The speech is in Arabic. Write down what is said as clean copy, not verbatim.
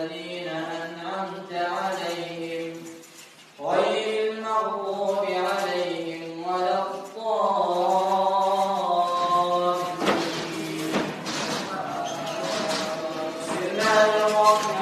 الذين أنعمت عليهم غير المغضوب عليهم ولا الضالين. بسم الله الرحمن